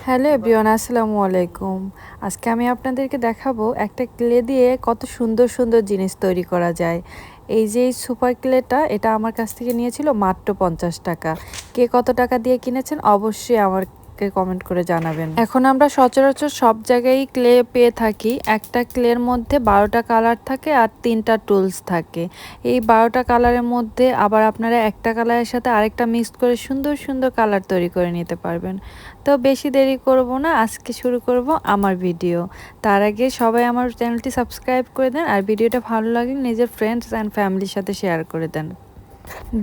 Hello everyone, আসসালামু আলাইকুম। আজকে আমি আপনাদেরকে দেখাবো একটা ক্লে দিয়ে কত সুন্দর সুন্দর জিনিস তৈরি করা যায়। এই যে এই সুপার ক্লেটা, এটা আমার কাছ থেকে নিয়েছিল মাত্র 50 টাকা। কে কত টাকা দিয়ে কিনেছেন অবশ্যই আমাকে কমেন্ট করে জানাবেন। এখন আমরা সচরাচর সব জায়গায় ক্লে পেয়ে থাকি। একটা ক্লের মধ্যে 12টা কালার থাকে আর 3টা টুলস থাকে। এই 12টা কালারের মধ্যে আবার আপনারা একটা কালারের সাথে আরেকটা মিক্স করে সুন্দর সুন্দর কালার তৈরি করে নিতে পারবেন। তো বেশি দেরি করব না, আজকে শুরু করব আমার ভিডিও। তার আগে সবাই আমার চ্যানেলটি সাবস্ক্রাইব করে দেন আর ভিডিওটা ভালো লাগলে নিজের ফ্রেন্ডস অ্যান্ড ফ্যামিলির সাথে শেয়ার করে দেন।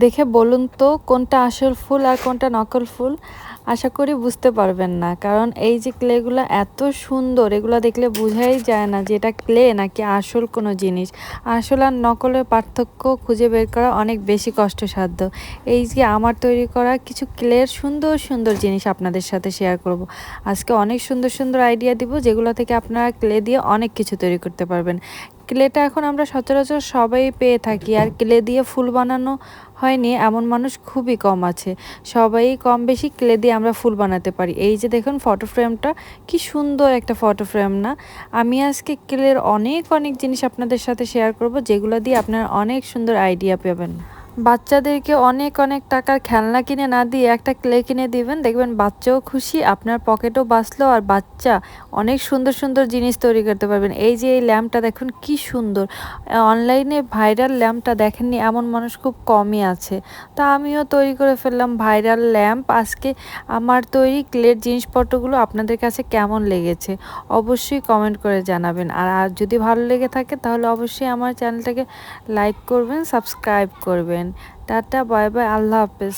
দেখে বলুন তো কোনটা আসল ফুল আর কোনটা নকল ফুল? আশা করি বুঝতে পারবেন না, কারণ এই যে ক্লেগুলো এত সুন্দর, এগুলো দেখলে বোঝাই যায় না যে এটা ক্লে নাকি আসল কোনো জিনিস। আসল আর নকলের পার্থক্য খুঁজে বের করা অনেক বেশি কষ্টসাধ্য। এই যে আমার তৈরি করা কিছু ক্লের সুন্দর সুন্দর জিনিস আপনাদের সাথে শেয়ার করব। আজকে অনেক সুন্দর সুন্দর আইডিয়া দিব, যেগুলো থেকে আপনারা ক্লে দিয়ে অনেক কিছু তৈরি করতে পারবেন। ক্লেটা এখন আমরা সচরাচর সবাই পেয়ে থাকি, আর ক্লে দিয়ে ফুল বানানো হয়নি এমন মানুষ খুবই কম আছে। সবাই কম বেশি ক্লে দিয়ে আমরা ফুল বানাতে পারি। এই যে দেখুন ফটো ফ্রেমটা, কি সুন্দর একটা ফটো ফ্রেম না? আমি আজকে ক্লের অনেক অনেক জিনিস আপনাদের সাথে শেয়ার করব, যেগুলো দিয়ে আপনারা অনেক সুন্দর আইডিয়া পাবেন। বাচ্চাদেরকে অনেক অনেক টাকার খেলনা কিনে না দিয়ে একটা ক্লে কিনে দিবেন, দেখবেন বাচ্চাও খুশি, আপনার পকেটও বাঁচলো, আর বাচ্চা অনেক সুন্দর সুন্দর জিনিস তৈরি করতে পারবেন। এই যে এই ল্যাম্পটা দেখুন কি সুন্দর। অনলাইনে ভাইরাল ল্যাম্পটা দেখেননি এমন মানুষ খুব কমই আছে। তা আমিও তৈরি করে ফেললাম ভাইরাল ল্যাম্প। আজকে আমার তৈরি ক্লের জিনিসপত্রগুলো আপনাদের কাছে কেমন লেগেছে অবশ্যই কমেন্ট করে জানাবেন। আর যদি ভালো লেগে থাকে তাহলে অবশ্যই আমার চ্যানেলটাকে লাইক করবেন, সাবস্ক্রাইব করবেন। টাটা, বাই বাই, আল্লাহ হাফেজ।